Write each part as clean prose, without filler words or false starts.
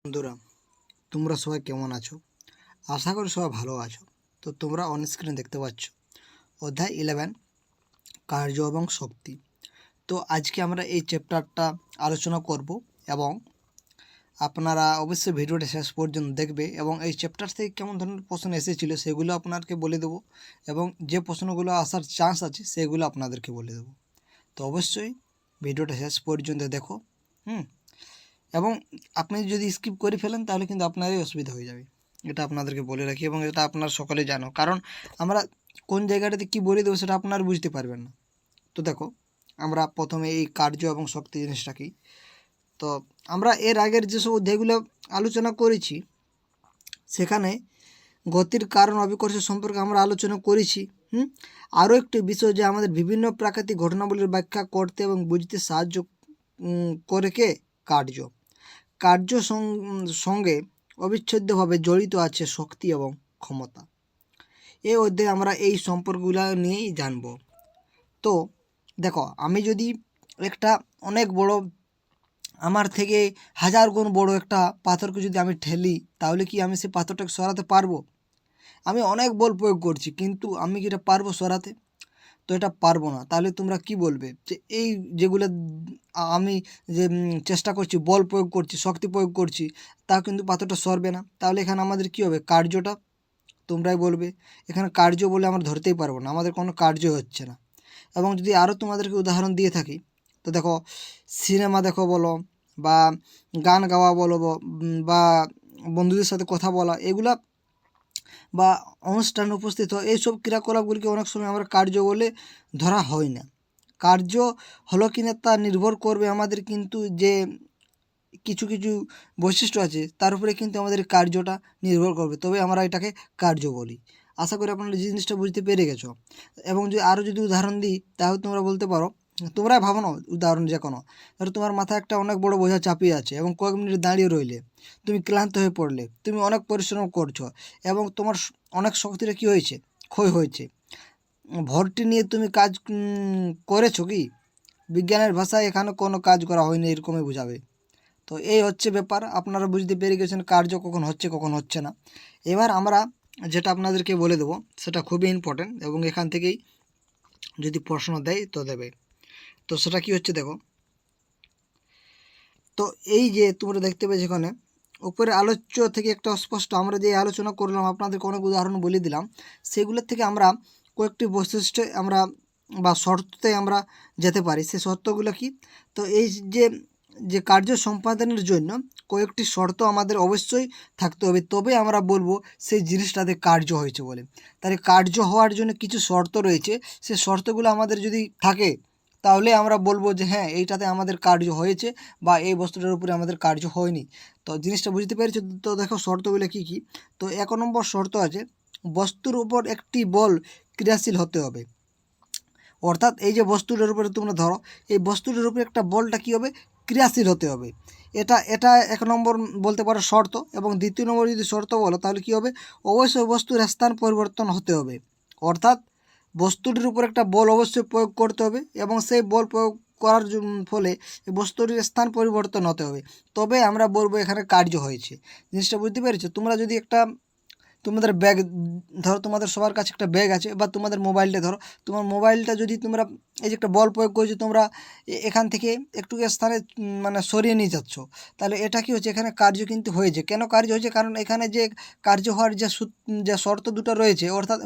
বন্ধুরা, তোমরা সবাই কেমন আছো? আশা করি সবাই ভালো আছো। তো তোমরা অন স্ক্রিনে দেখতে পাচ্ছ অধ্যায় 11 কার্য এবং শক্তি। তো আজকে আমরা এই চ্যাপ্টারটা আলোচনা করব এবং আপনারা অবশ্যই ভিডিওটা শেষ পর্যন্ত দেখবে এবং এই চ্যাপ্টার থেকে কেমন ধরনের প্রশ্ন এসেছিলো সেগুলো আপনাদেরকে বলে দেবো এবং যে প্রশ্নগুলো আসার চান্স আছে সেগুলো আপনাদেরকে বলে দেবো। তো অবশ্যই ভিডিওটা শেষ পর্যন্ত দেখো। এবং আপনি যদি স্কিপ করে ফেলেন তাহলে কিন্তু আপনারই অসুবিধা হয়ে যাবে, এটা আপনাদেরকে বলে রাখি এবং এটা আপনারা সকলে জানো, কারণ আমরা কোন জায়গাটাতে কী বলে দেবো সেটা আপনারা বুঝতে পারবেন না। তো দেখো, আমরা প্রথমে এই কার্য এবং শক্তি জিনিসটা কি, তো আমরা এর আগের যেসব অধ্যায়গুলো আলোচনা করেছি সেখানে গতির কারণ অবিকর্ষ সম্পর্কে আমরা আলোচনা করেছি। আরও একটি বিষয় যে আমাদের বিভিন্ন প্রাকৃতিক ঘটনাবলীর ব্যাখ্যা করতে এবং বুঝতে সাহায্য করে কে কার্য। কার্য সঙ্গে অবিচ্ছেদ্যভাবে জড়িত আছে শক্তি এবং ক্ষমতা। এই অধ্যায়ে আমরা এই সম্পর্কগুলো নিয়েই জানব। তো দেখো, আমি যদি একটা অনেক বড়, আমার থেকে 1000 গুণ বড় একটা পাথরকে যদি আমি ঠেলি, তাহলে কি আমি সেই পাথরটাকে সরাতে পারবো? আমি অনেক বল প্রয়োগ করছি, কিন্তু আমি কি এটা পারবো সরাতে? তো এটা পারবো না। তাহলে তোমরা কি বলবে যে এই যেগুলো আমি যে চেষ্টা করছি, বল প্রয়োগ করছি, শক্তি প্রয়োগ করছি, তা কিন্তু পাথরটা সরবে না। তাহলে এখানে আমাদের কি হবে? কার্যটা তোমরাই বলবে। এখানে কার্য বলে আমরা ধরতেই পারবো না, আমাদের কোনো কার্য হচ্ছে না। এবং যদি আরও তোমাদেরকে উদাহরণ দিয়ে থাকি, তো দেখো সিনেমা দেখো বলো, বা গান গাওয়া বলো, বা বন্ধুদের সাথে কথা বলা, এগুলা বা অনুষ্ঠানে উপস্থিত হয়, এইসব ক্রিয়াকলাপগুলিকে অনেক সময় আমরা কার্য বলে ধরা হয় না। কার্য হলো কিনা তা নির্ভর করবে আমাদের কিন্তু যে কিছু কিছু বৈশিষ্ট্য আছে তার উপরে কিন্তু আমাদের কার্যটা নির্ভর করবে, তবে আমরা এটাকে কার্য বলি। আশা করি আপনারা জিনিসটা বুঝতে পেরে গেছো। এবং যদি আরও যদি উদাহরণ দিই, তাহলে তোমরা বলতে পারো, তোমরাই ভাবো না উদাহরণ যে কোনো, ধরো তোমার মাথায় একটা অনেক বড় বোঝা চাপিয়ে আছে এবং কয়েক মিনিট দাঁড়িয়ে রইলে তুমি ক্লান্ত হয়ে পড়লে, তুমি অনেক পরিশ্রম করছো এবং তোমার অনেক শক্তিটা কী হয়েছে? ক্ষয় হয়েছে। ভরটি নিয়ে তুমি কাজ করেছো কি? বিজ্ঞানের ভাষায় এখানে কোনো কাজ করা হয়নি, এরকমই বোঝাবে। তো এই হচ্ছে ব্যাপার, আপনারা বুঝতে পেরে গেছেন কার্য কখন হচ্ছে কখন হচ্ছে না। এবার আমরা যেটা আপনাদেরকে বলে দেবো সেটা খুবই ইম্পর্টেন্ট এবং এখান থেকেই যদি প্রশ্ন দেয় তো দেবে। তো সেটা কি হচ্ছে দেখো, তো এই যে তোমরা দেখতে পেয়েছো এখানে উপরে আলোচ্য থেকে একটা অস্পষ্ট, আমরা যে আলোচনা করলাম আপনাদেরকে অনেক উদাহরণ বলে দিলাম, সেগুলোর থেকে আমরা কয়েকটি বৈশিষ্ট্য আমরা বা শর্ততে আমরা যেতে পারি। সেই শর্তগুলো কি? তো এই যে যে কার্য সম্পাদনের জন্য কয়েকটি শর্ত আমাদের অবশ্যই থাকতে হবে, তবে আমরা বলবো সেই জিনিসটাতে কার্য হয়েছে বলে। তাহলে কার্য হওয়ার জন্য কিছু শর্ত রয়েছে, সেই শর্তগুলো আমাদের যদি থাকে তাহলে আমরা বলবো যে হ্যাঁ, এইটাতে আমাদের কার্য হয়েছে বা এই বস্তুটার উপরে আমাদের কার্য হয়নি। তো জিনিসটা বুঝতে পেরেছো? তো দেখো শর্তগুলো কী কী। তো 1 নম্বর শর্ত আছে, বস্তুর উপর একটি বল ক্রিয়াশীল হতে হবে। অর্থাৎ এই যে বস্তুটার উপরে তোমরা ধরো, এই বস্তুটার উপরে একটা বলটা কী হবে? ক্রিয়াশীল হতে হবে। এটা এটা 1 নম্বর বলতে পারো শর্ত। এবং 2 নম্বর যদি শর্ত বলো তাহলে কী হবে? অবশ্যই বস্তুর স্থান পরিবর্তন হতে হবে। অর্থাৎ বস্তুটির উপর একটা বল অবশ্যই প্রয়োগ করতে হবে এবং সেই বল প্রয়োগ করার ফলে বস্তুটির স্থান পরিবর্তন হতে হবে, তবে আমরা বলবো এখানে কার্য হয়েছে। জিনিসটা বুঝতে পেরেছো? তোমরা যদি একটা তোমাদের ব্যাগ ধরো, তোমাদের সবার কাছে একটা ব্যাগ আছে, বা তোমাদের মোবাইলটা ধরো, তোমার মোবাইলটা যদি তোমরা এই যে একটা বল প্রয়োগ করেছো, তোমরা এখান থেকে একটু স্থানে মানে সরিয়ে নিয়ে যাচ্ছ, তাহলে এটা কি হচ্ছে? এখানে কার্য কিন্তু হয়েছে। কেন কার্য হয়েছে? কারণ এখানে যে কার্য হওয়ার যে শর্ত দুটো রয়েছে, অর্থাৎ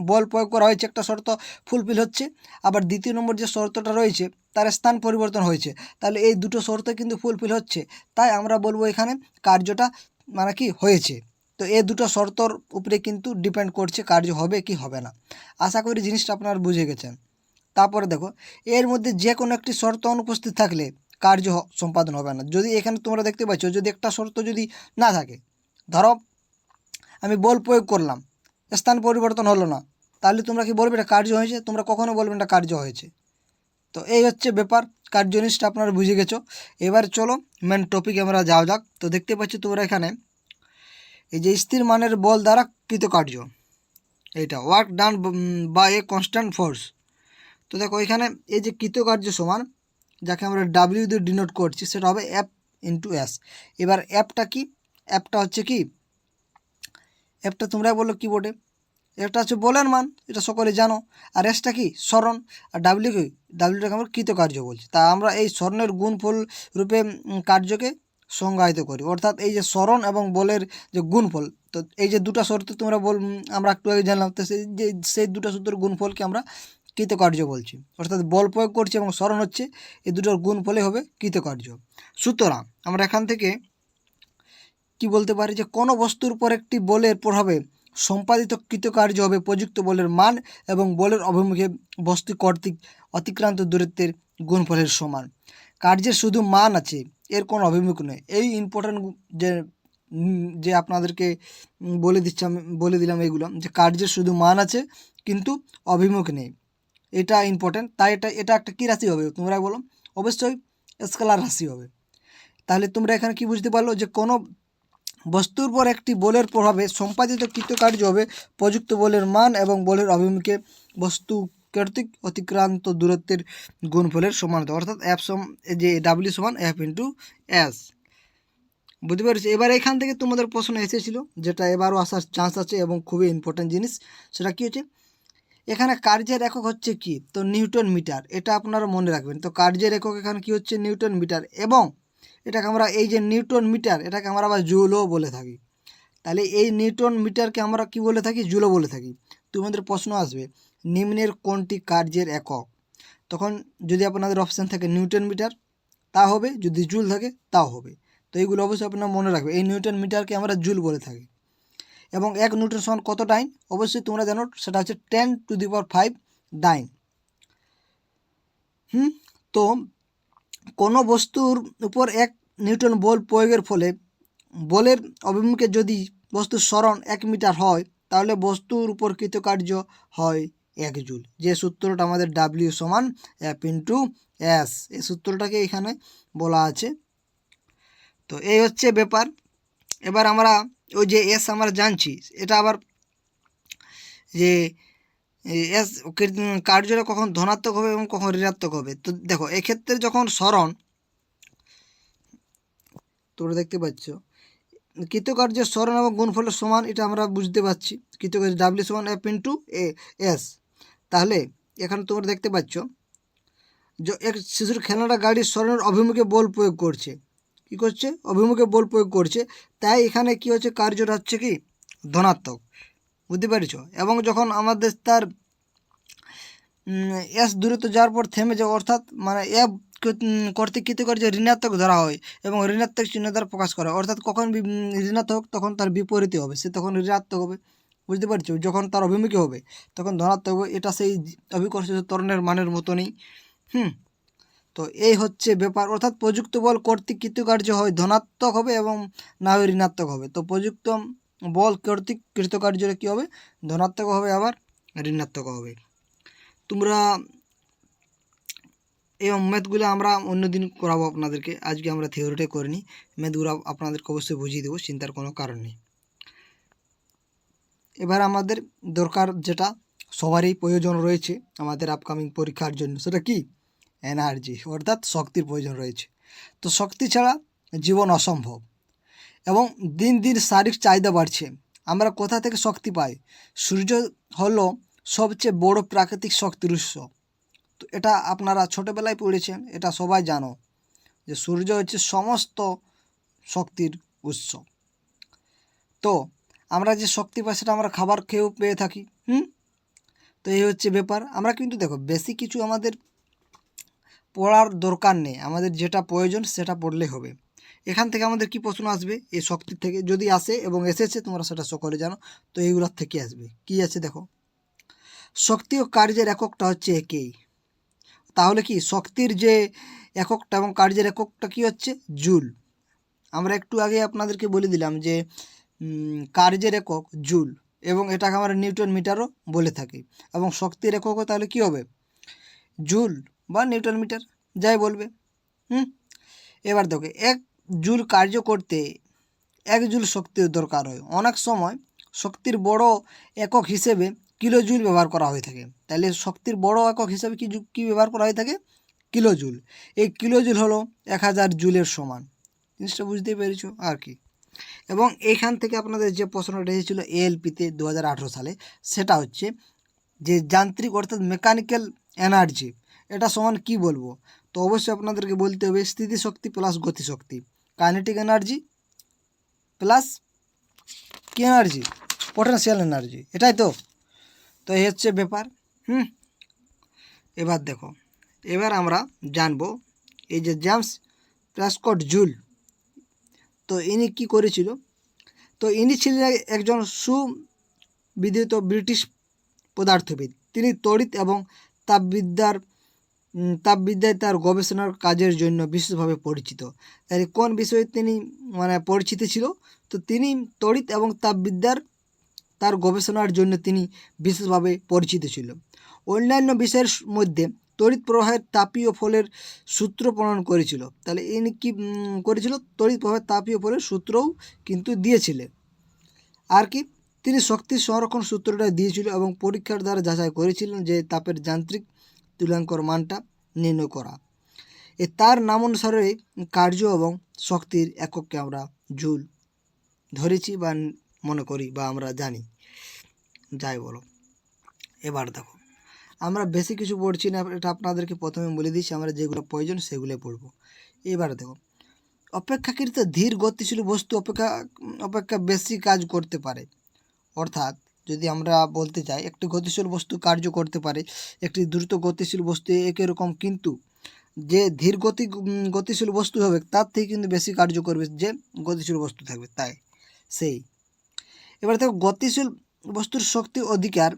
বল প্রয়োগ করা হয়েছে, একটা শর্ত ফুলফিল হচ্ছে, আবার 2 নম্বর যে শর্তটা রয়েছে তার স্থান পরিবর্তন হয়েছে, তাহলে এই দুটো শর্ত কিন্তু ফুলফিল হচ্ছে, তাই আমরা বলবো এখানে কার্যটা মানে কি হয়েছে। তো এই দুটো শর্তর উপরে কিন্তু ডিপেন্ড করছে কার্য হবে কি হবে না। আশা করি জিনিসটা আপনারা বুঝে গেছেন। তারপরে দেখো, এর মধ্যে যে কোনো একটি শর্ত অনুপস্থিত থাকলে কার্য সম্পাদন হবে না। যদি এখানে তোমরা দেখতে পাচ্ছ, যদি একটা শর্ত যদি না থাকে, ধরো আমি বল প্রয়োগ করলাম, স্থান পরিবর্তন হলো না, তাহলে তোমরা কি বলবে এটা কার্য হয়েছে? তোমরা কখনো বলবে না কার্য হয়েছে। তো এই হচ্ছে ব্যাপার, কার্য জিনিসটা আপনারা বুঝে গেছো। এবার চলো মেন টপিকে আমরা যাওয়া যাক। তো দেখতে পাচ্ছ তোমরা এখানে এই যে স্থির মানের বল দ্বারা কৃতকার্য, এইটা work done by a constant force. তো দেখো এখানে এই যে কৃতকার্য সমান, যাকে আমরা ডাব্লিউ দিয়ে ডিনোট করছি, সেটা হবে ইন্টু এস। এবার অ্যাপটা কি? অ্যাপটা হচ্ছে কি? অ্যাপটা তোমরা বলো কিবোর্ডে। একটা হচ্ছে বলের মান, এটা সকলে জানো। আর এসটা কি? স্মরণ। আর ডাব্লিউ কি? ডাব্লিউটাকে আমরা কৃতকার্য বলছি। তা আমরা এই স্মরণের গুণফল রূপে কার্যকে সংজ্ঞায়িত করি। অর্থাৎ এই যে স্মরণ এবং বলের যে গুণফল, তো এই যে দুটো শর্ত তোমরা আমরা একটু আগে জানলাম, তো সেই দুটো সূত্রের গুণফলকে আমরা কৃতকার্য বলছি। অর্থাৎ বল প্রয়োগ করছে এবং স্মরণ হচ্ছে, এই দুটোর গুণফলে হবে কৃতকার্য। সুতরাং আমরা এখান থেকে কি বলতে পারি যে কোনো বস্তুর উপর একটি বলের প্রভাবে সম্পাদিত কৃতকার্য হবে প্রযুক্ত বলের মান এবং বলের অভিমুখে বস্তু কর্তৃক অতিক্রান্ত দূরত্বের গুণফলের সমান। কার্যের শুধু মান আছে, এর কোনো অভিমুখ নেই। এই ইম্পর্ট্যান্ট যে আপনাদেরকে বলে দিলাম এইগুলো, যে কার্যের শুধু মান আছে কিন্তু অভিমুখ নেই, এটা ইম্পর্ট্যান্ট। তাই এটা একটা কী রাশি হবে তোমরা বলো? অবশ্যই স্কেলার রাশি হবে। তাহলে তোমরা এখানে কি বুঝতে পারলো যে কোনো বস্তুর পর একটি বলের প্রভাবে সম্পাদিত কৃতকার্য হবে প্রযুক্ত বলের মান এবং বলের অভিমুখে বস্তু কর্তৃক অতিক্রান্ত দূরত্বের গুণফলের সমানুপাত। অর্থাৎ যে ডাব্লিউ সমান এফ ইন্টু এস। বুঝতে পেরেছি? এবার এখান থেকে তোমাদের প্রশ্ন এসেছিল, যেটা এবারও আসার চান্স আছে এবং খুবই ইম্পর্ট্যান্ট জিনিস। সেটা কী হচ্ছে? এখানে কার্যের একক হচ্ছে কি? তো নিউটন মিটার। এটা আপনারা মনে রাখবেন। তো কার্যের একক এখানে কি হচ্ছে? Newton metre. এবং এটাকে আমরা এই যে নিউটন মিটার, এটাকে আমরা আবার জুলও বলে থাকি। তাহলে এই নিউটন মিটারকে আমরা কি বলে থাকি? জুলও বলে থাকি। তোমাদের প্রশ্ন আসবে নিম্নের কোনটি কার্যের একক? তখন যদি আপনাদের অপশান থাকে নিউটন মিটার, তা হবে। যদি জুল থাকে তাও হবে। তো এইগুলো অবশ্যই আপনারা মনে রাখবে। এই নিউটন মিটারকে আমরা জুল বলে থাকি। এবং 1 নিউটন সমান কত ডাইন? অবশ্যই তোমরা জানো, সেটা হচ্ছে 10⁵ ডাইন। তো কোনো বস্তুর উপর 1 নিউটন বল প্রয়োগের ফলে বলের অভিমুখে যদি বস্তুর সরণ 1 মিটার হয়, তাহলে বস্তুর উপর কৃতকার্য হয় 1 জুল। যে সূত্রটা আমাদের ডাব্লিউ সমান এফ ইন্টু এস, এই সূত্রটাকে এখানে বলা আছে। তো এই হচ্ছে ব্যাপার। এবার আমরা ওই যে এস আমরা জানছি, এটা আবার যে এস কার্যটা কখন ধনাত্মক হবে এবং কখন ঋণাত্মক হবে। তো দেখো, এক্ষেত্রে যখন সরণ, তোমরা দেখতে পাচ্ছ কৃতকার্যের সরণ এবং গুণফলের সমান, এটা আমরা বুঝতে পারছি। কৃতকার্য ডাব্লিউ সমান এফ ইন্টু এস। তাহলে এখানে তোমরা দেখতে পাচ্ছ যে এক শিশুর খেলনাটা গাড়ির সরণের অভিমুখে বল প্রয়োগ করছে। কি করছে? অভিমুখে বল প্রয়োগ করছে। তাই এখানে কি হচ্ছে? কার্যটা হচ্ছে কি? ধনাত্মক। বুঝতে পেরেছ? এবং যখন আমাদের তার এস দূরত্ব যাওয়ার পর থেমে যায়, অর্থাৎ মানে এফ কর্তৃক কৃতকার্য ঋণাত্মক ধরা হয় এবং ঋণাত্মক চিহ্ন দ্বারা প্রকাশ করা হয়। অর্থাৎ কখন ঋণাত্মক, তখন তার বিপরীতে হবে, সে তখন ঋণাত্মক হবে। বুঝতে পারছো? যখন তার অভিমুখী হবে তখন ধনাত্মক হবে। এটা সেই অভিকর্ষিত ত্বরণের মানের মতনই। তো এই হচ্ছে ব্যাপার। অর্থাৎ প্রযুক্ত বল কর্তৃক কৃতকার্য হয় ধনাত্মক হবে এবং না হয় ঋণাত্মক হবে। তো প্রযুক্ত বল কর্তৃক কৃতকার্যটা কী হবে? ধনাত্মক হবে, আবার ঋণাত্মক হবে। তোমরা এই ম্যাথগুলো আমরা অন্যদিন করাবো আপনাদেরকে। আজকে আমরা থিওরিটাই করে নিই। ম্যাথগুলো আপনাদেরকে অবশ্যই বুঝিয়ে দেবো, চিন্তার কোনো কারণ নেই। এবার আমাদের দরকার, যেটা সবারই প্রয়োজন রয়েছে আমাদের আপকামিং পরীক্ষার জন্য, সেটা কি? এনার্জি, অর্থাৎ শক্তির প্রয়োজন রয়েছে। তো শক্তি ছাড়া জীবন অসম্ভব এবং দিন দিন শারীরিক চাহিদা বাড়ছে। আমরা কোথা থেকে শক্তি পাই? সূর্য হলো সবচেয়ে বড় প্রাকৃতিক শক্তির উৎস। তো এটা আপনারা ছোটোবেলায় পড়েছেন, এটা সবাই জানো যে সূর্য হচ্ছে সমস্ত শক্তির উৎস। তো আমরা যে শক্তি পাই সেটা আমরা খাবার খেয়েও পেয়ে থাকি। তো এই হচ্ছে ব্যাপার। আমরা কিন্তু দেখো, বেশি কিছু আমাদের পড়ার দরকার নেই, আমাদের যেটা প্রয়োজন সেটা পড়লেই হবে। এখান থেকে আমাদের কি প্রশ্ন আসবে? এই শক্তির থেকে যদি আসে, এবং এসেছে, তোমরা সেটা সকলে জানো। তো এইগুলোর থেকে আসবে কি আছে দেখো, শক্তি ও কার্যের এককটা হচ্ছে একই। তাহলে কি শক্তির যে এককটা এবং কার্যের এককটা কি হচ্ছে? জুল। আমরা একটু আগে আপনাদেরকে বলে দিলাম যে কার্যের একক জুল, এবং এটাকে আমরা নিউটন মিটারও বলে থাকি। এবং শক্তির এককও তাহলে কি হবে? জুল বা নিউটন মিটার, যাই বলবে। এবার দেখো, 1 জুল কার্য করতে 1 জুল শক্তির দরকার হয়। অনেক সময় শক্তির বড় একক হিসেবে কিলো জুল ব্যবহার করা হয়ে থাকে। তাহলে শক্তির বড় একক হিসেবে কি ব্যবহার করা হয়ে থাকে? Kilo joule. এই কিলো জুল হলো 1000 জুলের সমান। জিনিসটা বুঝতেই পেরেছো আর কি। এবং এইখান থেকে আপনাদের যে প্রশ্নটা এসেছিলো এএলপিতে 2018 সালে, সেটা হচ্ছে যে যান্ত্রিক অর্থাৎ মেকানিক্যাল এনার্জি এটা সমান কি বলবো। তো অবশ্যই আপনাদেরকে বলতে হবে স্থিতিশক্তি প্লাস গতিশক্তি, কাইনেটিক এনার্জি প্লাস কি এনার্জি, পোটেনশিয়াল এনার্জি, এটাই তো। তো এই হচ্ছে ব্যাপার। এবার দেখো, এবার আমরা জানবো এই যে জেমস প্রেসকট জুল, তো ইনি কি করেছিল। তো ইনি ছিলেন একজন সুবিদিত ব্রিটিশ পদার্থবিদ। তিনি তড়িৎ এবং তাপবিদ্যায় তার গবেষণার কাজের জন্য বিশেষভাবে পরিচিত। তাই কোন বিষয়ে তিনি পরিচিত ছিল, তো তিনি তড়িৎ এবং তাপবিদ্যার তার গবেষণার জন্য তিনি বিশেষভাবে পরিচিত ছিল। অন্যান্য বিষয়ের মধ্যে তড়িৎ প্রবাহের তাপীয় ফলের সূত্র প্রণয়ন করেছিল। তাহলে ইনি কি করেছিল, তড়িৎ প্রবাহের তাপীয় ফলের সূত্রও কিন্তু দিয়েছিলেন। আর কি, তিনি শক্তি সংরক্ষণ সূত্রটা দিয়েছিল এবং পরীক্ষার দ্বারা যাচাই করেছিলেন যে তাপের যান্ত্রিক তুল্যাঙ্কর মানটা নির্ণয় করা। তার নাম অনুসারে কার্য এবং শক্তির একককে আমরা জুল ধরেছি বা মনে করি বা আমরা জানি, যাই বলো। এবার দেখো, আমরা বেশি কিছু পড়ছি না, এটা আপনাদেরকে প্রথমে বলে দিচ্ছি, আমরা যেগুলো প্রয়োজন সেগুলোই পড়ব। এবার দেখো, অপেক্ষাকৃত ধীর গতিশীল বস্তু অপেক্ষা বেশি কাজ করতে পারে। অর্থাৎ যদি আমরা বলতে চাই একটি গতিশীল বস্তু কার্য করতে পারে, একটি দ্রুত গতিশীল বস্তু একই রকম, কিন্তু যে ধীর গতিশীল বস্তু হবে তার থেকে কিন্তু বেশি কার্য করবে যে গতিশীল বস্তু থাকবে, তাই সেই। এবার দেখো, গতিশীল বস্তুর শক্তি অধিকার,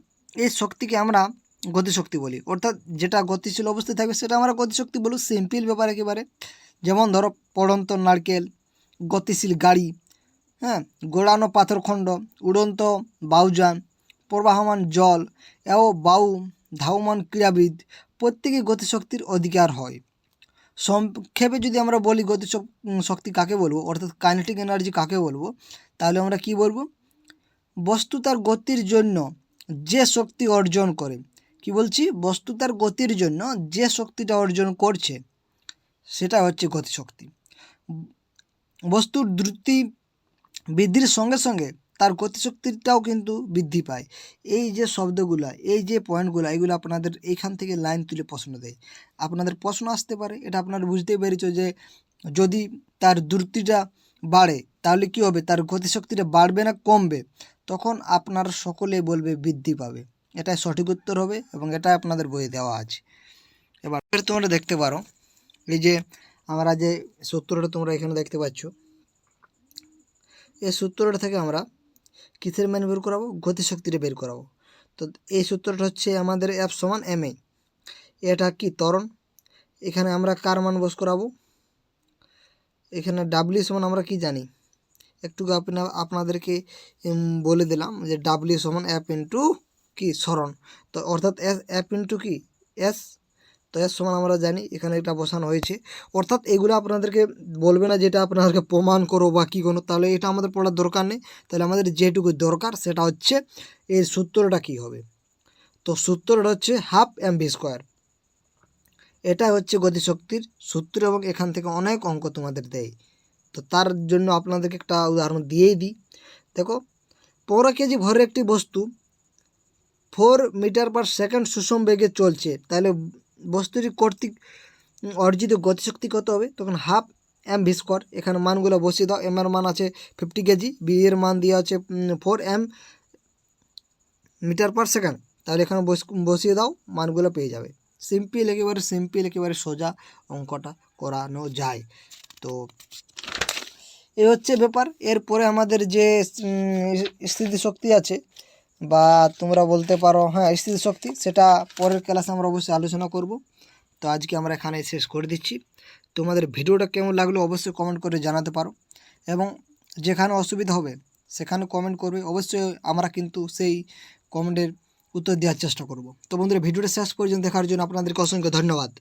এই শক্তিকে আমরা গতিশক্তি বলি। অর্থাৎ যেটা গতিশীল অবস্থায় থাকবে সেটা আমরা গতিশক্তি বলি। সিম্পল ব্যাপার একেবারে। যেমন ধরো পড়ন্ত নারকেল, গতিশীল গাড়ি, গোড়ানো পাথরখণ্ড, উড়ন্ত বাউযান, প্রবাহমান জল ও ধাবমান ক্রীড়াবিদ প্রত্যেকেই গতিশক্তির অধিকার হয়। সংক্ষেপে যদি আমরা বলি শক্তি কাকে বলবো, অর্থাৎ কাইনেটিক এনার্জি কাকে বলবো, তাহলে আমরা কি বলবো, বস্তু তার গতির জন্য যে শক্তি অর্জন করে, কি বলছি, বস্তু তার গতির জন্য যে শক্তিটা অর্জন করছে সেটা হচ্ছে গতিশক্তি। বস্তুর দ্রুতি বৃদ্ধির সঙ্গে সঙ্গে তার গতিশক্তিটাও কিন্তু বৃদ্ধি পায়। এই যে শব্দগুলা, এই যে পয়েন্টগুলো, এগুলো আপনাদের এইখান থেকে লাইন তুলে প্রশ্ন দেয়, আপনাদের প্রশ্ন আসতে পারে। এটা আপনারা বুঝতেই পেরেছ যে যদি তার দ্রুতিটা বাড়ে তাহলে কি হবে, তার গতিশক্তিটা বাড়বে না কমবে, তখন আপনার সকলে বলবে বৃদ্ধি পাবে। এটাই সঠিক উত্তর হবে এবং এটা আপনাদের বইয়ে দেওয়া আছে। এবার তোমরা দেখতে পারো, এই যে আমরা যে সূত্রটা তোমরা এখানে দেখতে পাচ্ছ, এই সূত্রটা থেকে আমরা কিসের মান বের করাবো, গতিশক্তিটা বের করাবো। তো এই সূত্রটা হচ্ছে আমাদের এফ সমান এম এ, এটা কি ত্বরণ। এখানে আমরা কার মান বস করাবো, এখানে ডাব্লিউ সমান আমরা কি জানি, একটু আপনাদেরকে বলে দিলাম যে ডাব্লিউ সমান এফ ইন্টু কি সরণ, তো অর্থাৎ এফ ইন্টু কি এস, তো এস সমান আমরা জানি, এখানে এটা বসানো হয়েছে। অর্থাৎ এগুলো আপনাদেরকে বলবে না যেটা আপনাদেরকে প্রমাণ করো বা কী কোনো, তাহলে এটা আমাদের পড়ার দরকার নেই। তাহলে আমাদের যেটুকু দরকার সেটা হচ্ছে এর সূত্রটা কী হবে। তো সূত্রটা হচ্ছে হাফ এম ভি স্কোয়ার, এটা হচ্ছে গতিশক্তির সূত্র এবং এখান থেকে অনেক অঙ্ক তোমাদের দেয়। তো তার জন্য আপনাদেরকে একটা উদাহরণ দিয়েই দিই। দেখো, 15 কেজি ভরের একটি বস্তু 4 মিটার পার সেকেন্ড সুষম বেগে চলছে, তাহলে বস্তুটি কর্তৃক অর্জিত গতিশক্তি কত হবে, তখন হাফ এম ভি স্কোয়ার। এখানে মানগুলো বসিয়ে দাও, এম এর মান আছে 50 কেজি, বি এর মান দেওয়া আছে 4 এম মিটার পার সেকেন্ড, তাহলে এখানে বসিয়ে দাও, মানগুলো পেয়ে যাবে। সিম্পল একেবারে সোজা অঙ্কটা করানো যায়। তো এই হচ্ছে ব্যাপার। এরপরে আমাদের যে স্থিতিশক্তি আছে বা তোমরা বলতে পারো স্থিতিশক্তি, সেটা পরের ক্লাসে আমরা অবশ্যই আলোচনা করব। তো আজকে আমরা এখানে শেষ করে দিচ্ছি। তোমাদের ভিডিওটা কেমন লাগলো অবশ্যই কমেন্ট করে জানাতে পারো এবং যেখানে অসুবিধা হবে সেখানে কমেন্ট করবে, অবশ্যই আমরা কিন্তু সেই কমেন্টের উত্তর দেওয়ার চেষ্টা করব। তো বন্ধুরা, ভিডিওটা শেষ পর্যন্ত দেখার জন্য আপনাদেরকে অসংখ্য ধন্যবাদ।